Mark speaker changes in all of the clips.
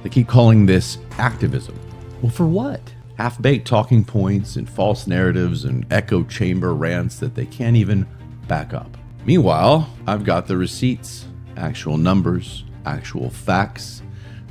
Speaker 1: They keep calling this activism. Well, for what? Half-baked talking points and false narratives and echo chamber rants that they can't even back up. Meanwhile, I've got the receipts, actual numbers, actual facts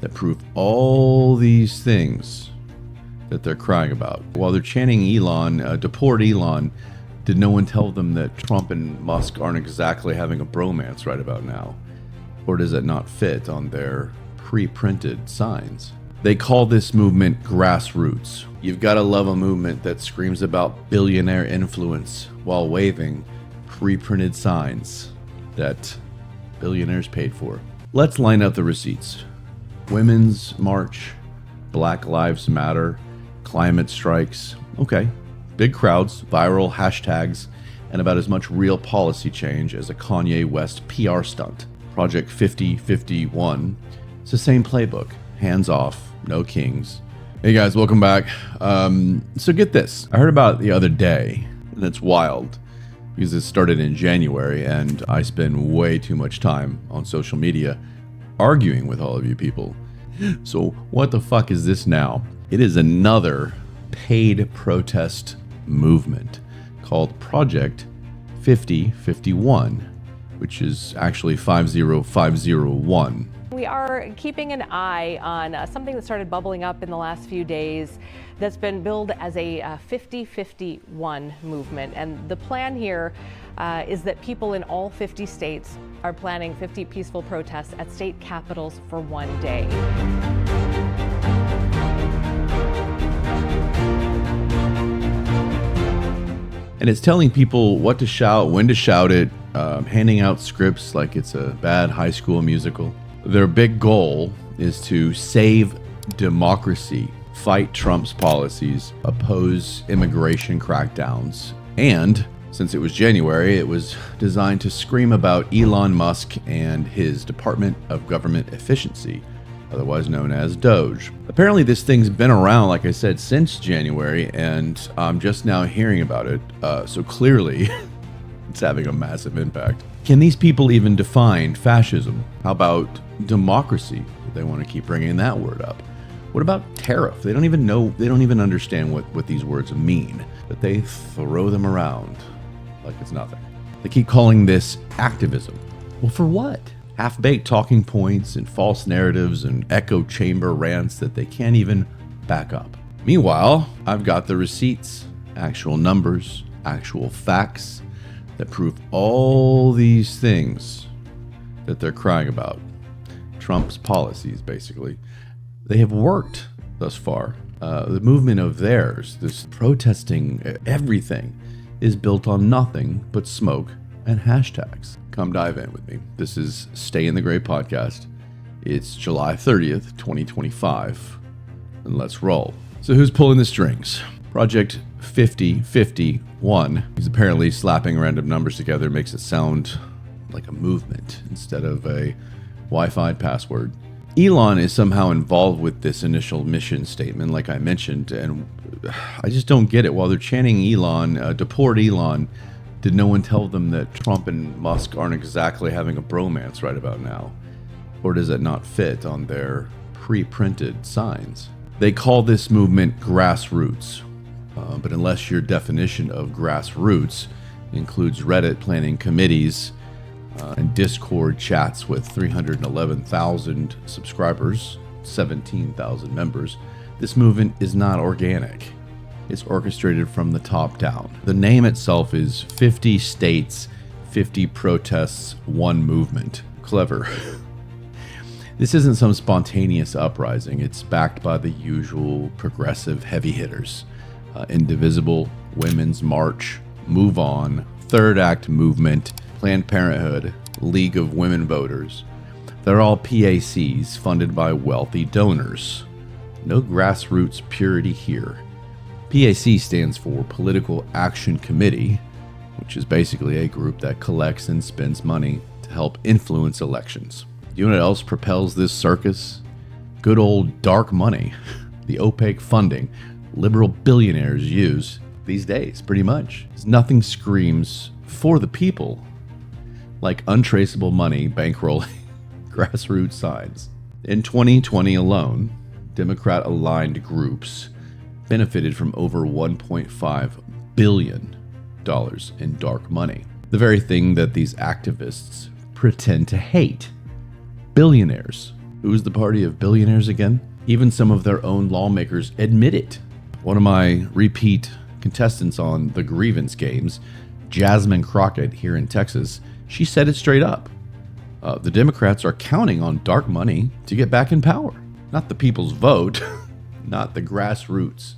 Speaker 1: that prove all these things that they're crying about. While they're chanting Elon, deport Elon, did no one tell them that Trump and Musk aren't exactly having a bromance right about now? Or does it not fit on their pre-printed signs? They call this movement Grassroots. You've got to love a movement that screams about billionaire influence while waving pre-printed signs that billionaires paid for. Let's line up the receipts. Women's March, Black Lives Matter, climate strikes. Okay, big crowds, viral hashtags, and about as much real policy change as a Kanye West PR stunt. Project 5051. It's the same playbook. Hands off, no kings. Hey guys, welcome back. So get this. I heard about it the other day, and it's wild because it started in January, and I spend way too much time on social media arguing with all of you people. So what the fuck is this now? It is another paid protest movement called Project 5051, which is actually 50501.
Speaker 2: We are keeping an eye on something that started bubbling up in the last few days that's been billed as a 5051 movement. And the plan here is that people in all 50 states are planning 50 peaceful protests at state capitals for one day.
Speaker 1: And it's telling people what to shout, when to shout it, handing out scripts like it's a bad high school musical. Their big goal is to save democracy, fight Trump's policies, oppose immigration crackdowns, and since it was January, it was designed to scream about Elon Musk and his Department of Government Efficiency, otherwise known as Doge. Apparently this thing's been around, like I said, since January, and I'm just now hearing about it, so clearly it's having a massive impact. Can these people even define fascism? How about democracy? They want to keep bringing that word up. What about tariff? They don't even know, they don't even understand what these words mean, but they throw them around like it's nothing. They keep calling this activism. Well, for what? Half-baked talking points and false narratives and echo chamber rants that they can't even back up. Meanwhile, I've got the receipts, actual numbers, actual facts that prove all these things that they're crying about. Trump's policies, basically. They have worked thus far. The movement of theirs, this protesting everything, is built on nothing but smoke and hashtags. Come dive in with me. This is Stay in the Gray podcast. It's July 30th, 2025, and let's roll. So who's pulling the strings? Project 5051. He's apparently slapping random numbers together, makes it sound like a movement instead of a Wi-Fi password. Elon is somehow involved with this initial mission statement, like I mentioned, and I just don't get it. While they're chanting Elon, deport Elon, did no one tell them that Trump and Musk aren't exactly having a bromance right about now? Or does it not fit on their pre-printed signs? They call this movement Grassroots, but unless your definition of grassroots includes Reddit planning committees and Discord chats with 311,000 subscribers, 17,000 members, this movement is not organic. It's orchestrated from the top down. The name itself is 50 states, 50 protests, one movement. Clever. This isn't some spontaneous uprising. It's backed by the usual progressive heavy hitters. Indivisible, Women's March, Move On, Third Act Movement, Planned Parenthood, League of Women Voters. They're all PACs funded by wealthy donors. No grassroots purity here. PAC stands for Political Action Committee, which is basically a group that collects and spends money to help influence elections. You know what else propels this circus? Good old dark money. The opaque funding liberal billionaires use these days, pretty much. Nothing screams for the people like untraceable money bankrolling grassroots signs. In 2020 alone, Democrat-aligned groups benefited from over $1.5 billion in dark money. The very thing that these activists pretend to hate. Billionaires. Who's the party of billionaires again? Even some of their own lawmakers admit it. One of my repeat contestants on the grievance games, Jasmine Crockett here in Texas, she said it straight up. The Democrats are counting on dark money to get back in power. Not the people's vote, not the grassroots,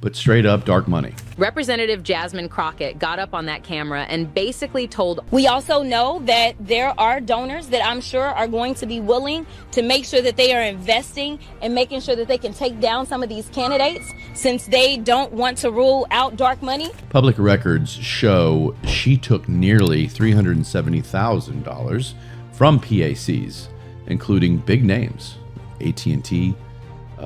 Speaker 1: but straight up dark money.
Speaker 3: Representative Jasmine Crockett got up on that camera and basically told,
Speaker 4: we also know that there are donors that I'm sure are going to be willing to make sure that they are investing and making sure that they can take down some of these candidates since they don't want to rule out dark money.
Speaker 1: Public records show she took nearly $370,000 from PACs, including big names, AT&T,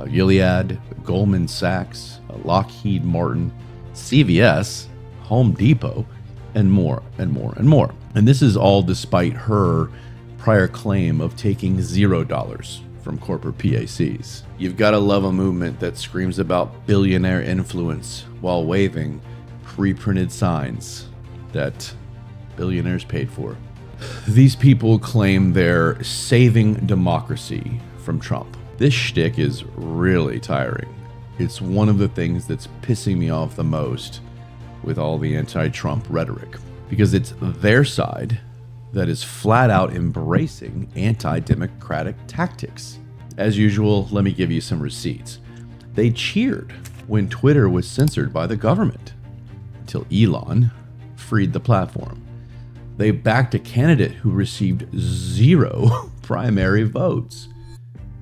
Speaker 1: Gilead, Goldman Sachs, Lockheed Martin, CVS, Home Depot, and more and more and more. And this is all despite her prior claim of taking $0 from corporate PACs. You've got to love a movement that screams about billionaire influence while waving pre-printed signs that billionaires paid for. These people claim they're saving democracy from Trump. This shtick is really tiring. It's one of the things that's pissing me off the most with all the anti-Trump rhetoric, because it's their side that is flat out embracing anti-democratic tactics. As usual, let me give you some receipts. They cheered when Twitter was censored by the government until Elon freed the platform. They backed a candidate who received 0 primary votes,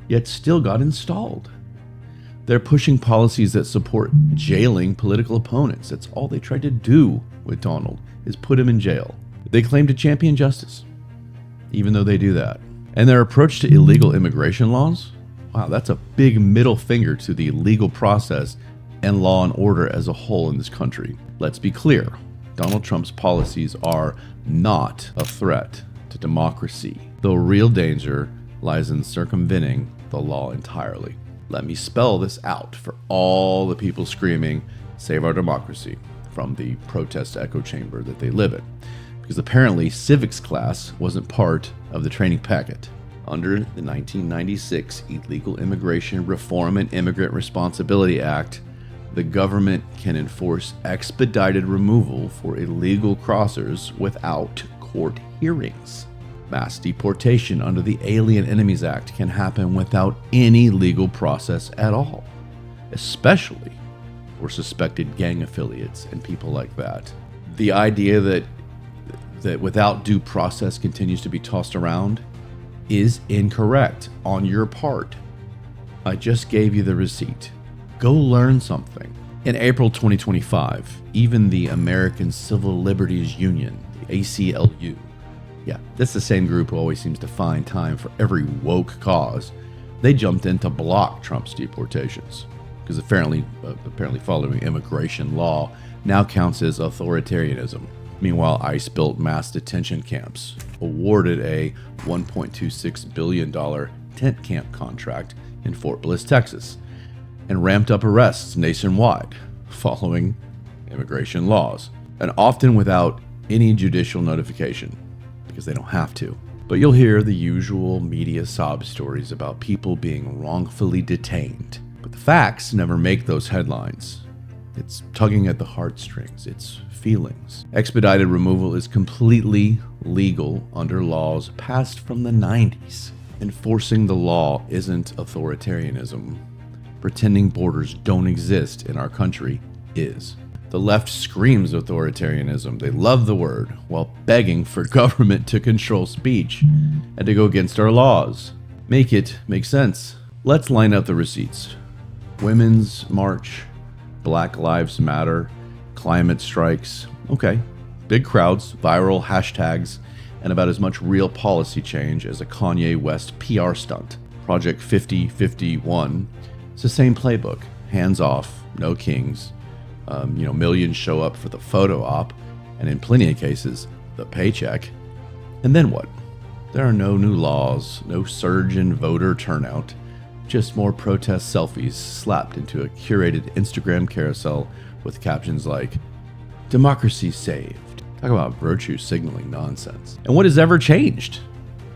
Speaker 1: yet still got installed. They're pushing policies that support jailing political opponents. That's all they tried to do with Donald, is put him in jail. They claim to champion justice, even though they do that. And their approach to illegal immigration laws? Wow, that's a big middle finger to the legal process and law and order as a whole in this country. Let's be clear. Donald Trump's policies are not a threat to democracy. The real danger lies in circumventing the law entirely. Let me spell this out for all the people screaming, "Save our democracy," from the protest echo chamber that they live in. Because apparently civics class wasn't part of the training packet. Under the 1996 Illegal Immigration Reform and Immigrant Responsibility Act, the government can enforce expedited removal for illegal crossers without court hearings. Mass deportation under the Alien Enemies Act can happen without any legal process at all, especially for suspected gang affiliates and people like that. The idea that without due process continues to be tossed around is incorrect on your part. I just gave you the receipt. Go learn something. In April 2025, even the American Civil Liberties Union, the ACLU, yeah, that's the same group who always seems to find time for every woke cause, they jumped in to block Trump's deportations because apparently following immigration law now counts as authoritarianism. Meanwhile, ICE built mass detention camps, awarded a $1.26 billion tent camp contract in Fort Bliss, Texas, and ramped up arrests nationwide following immigration laws, and often without any judicial notification because they don't have to. But you'll hear the usual media sob stories about people being wrongfully detained. But the facts never make those headlines. It's tugging at the heartstrings, it's feelings. Expedited removal is completely legal under laws passed from the 90s. Enforcing the law isn't authoritarianism. Pretending borders don't exist in our country is. The left screams authoritarianism. They love the word while begging for government to control speech and to go against our laws. Make it make sense. Let's line up the receipts. Women's March, Black Lives Matter, climate strikes. Okay, big crowds, viral hashtags, and about as much real policy change as a Kanye West PR stunt. Project 5051. It's the same playbook. Hands off, no kings. Millions show up for the photo op, and in plenty of cases, the paycheck. And then what? There are no new laws, no surge in voter turnout, just more protest selfies slapped into a curated Instagram carousel with captions like, "Democracy saved." Talk about virtue signaling nonsense. And what has ever changed?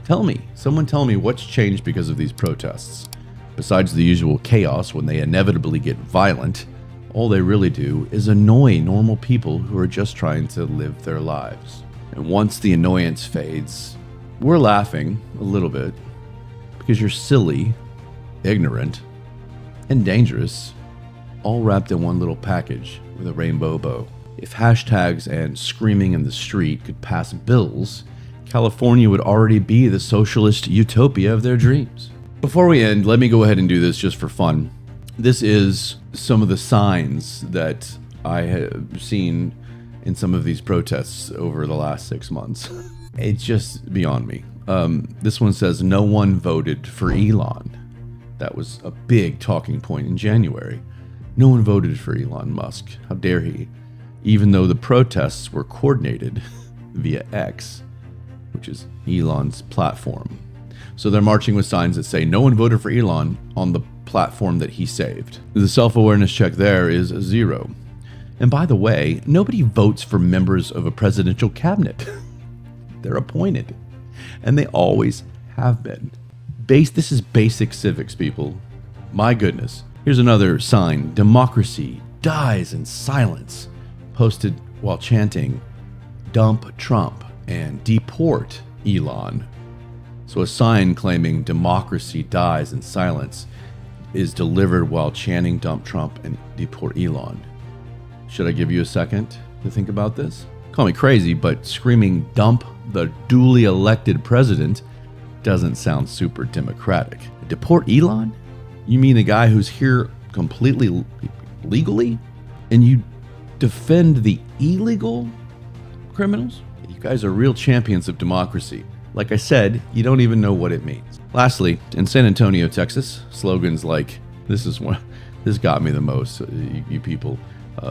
Speaker 1: Tell me. Someone tell me what's changed because of these protests. Besides the usual chaos when they inevitably get violent, all they really do is annoy normal people who are just trying to live their lives. And once the annoyance fades, we're laughing a little bit because you're silly, ignorant, and dangerous, all wrapped in one little package with a rainbow bow. If hashtags and screaming in the street could pass bills, California would already be the socialist utopia of their dreams. Before we end, let me go ahead and do this just for fun. This is some of the signs that I have seen in some of these protests over the last 6 months. It's just beyond me. This one says, "No one voted for Elon." That was a big talking point in January. No one voted for Elon Musk. How dare he? Even though the protests were coordinated via X, which is Elon's platform. So they're marching with signs that say, "No one voted for Elon" on the platform that he saved. The self-awareness check there is 0. And by the way, nobody votes for members of a presidential cabinet. They're appointed. And they always have been. This is basic civics, people. My goodness. Here's another sign. "Democracy dies in silence." Posted while chanting, "Dump Trump and deport Elon." So a sign claiming democracy dies in silence is delivered while chanting "Dump Trump and deport Elon." Should I give you a second to think about this? Call me crazy, but screaming "dump the duly elected president" doesn't sound super democratic. Deport Elon? You mean a guy who's here completely legally? And you defend the illegal criminals? You guys are real champions of democracy. Like I said, you don't even know what it means. Lastly, in San Antonio, Texas, slogans like, this got me the most, you people,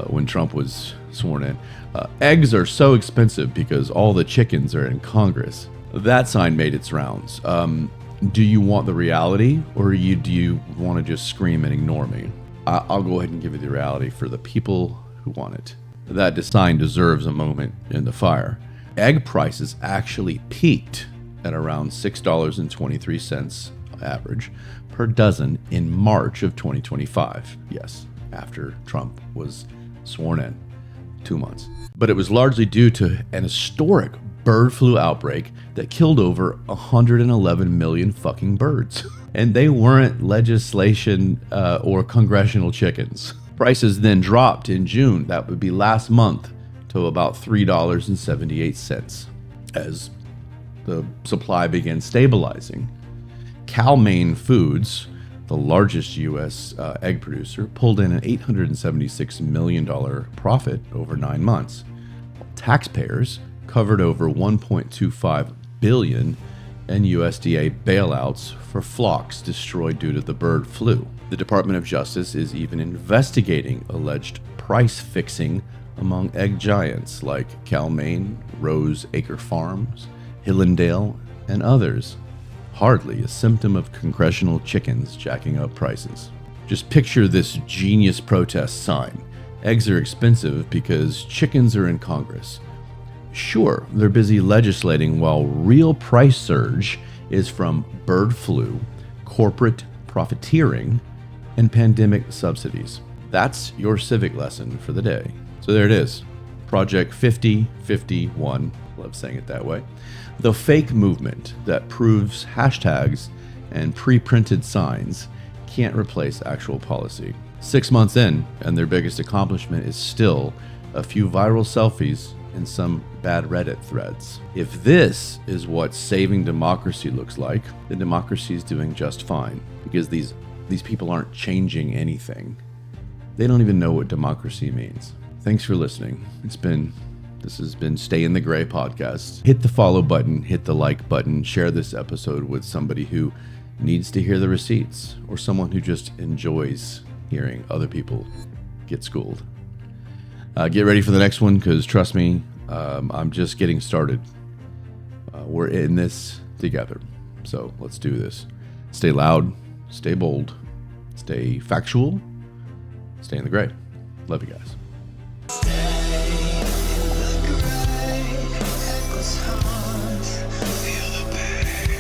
Speaker 1: when Trump was sworn in. "Eggs are so expensive because all the chickens are in Congress." That sign made its rounds. Do you want the reality, or do you want to just scream and ignore me? I'll go ahead and give you the reality for the people who want it. That sign deserves a moment in the fire. Egg prices actually peaked at around $6.23 average per dozen in March of 2025. Yes, after Trump was sworn in, 2 months. But it was largely due to an historic bird flu outbreak that killed over 111 million fucking birds. And they weren't legislation or congressional chickens. Prices then dropped in June, that would be last month, to about $3.78 as the supply began stabilizing. Cal-Maine Foods, the largest U.S. Egg producer, pulled in an $876 million profit over 9 months. Taxpayers covered over $1.25 billion in USDA bailouts for flocks destroyed due to the bird flu. The Department of Justice is even investigating alleged price fixing among egg giants like Cal-Maine, Rose Acre Farms, Hillendale, and others. Hardly a symptom of congressional chickens jacking up prices. Just picture this genius protest sign. Eggs are expensive because chickens are in Congress. Sure, they're busy legislating while real price surge is from bird flu, corporate profiteering, and pandemic subsidies. That's your civic lesson for the day. So there it is. Project 5051. Love saying it that way. The fake movement that proves hashtags and pre-printed signs can't replace actual policy. 6 months in, and their biggest accomplishment is still a few viral selfies and some bad Reddit threads. If this is what saving democracy looks like, then democracy is doing just fine, because these people aren't changing anything. They don't even know what democracy means. Thanks for listening. This has been Stay in the Gray podcast. Hit the follow button, hit the like button, share this episode with somebody who needs to hear the receipts, or someone who just enjoys hearing other people get schooled. Get ready for the next one, because trust me, I'm just getting started. We're in this together. So let's do this. Stay loud, stay bold, stay factual, stay in the gray. Love you guys.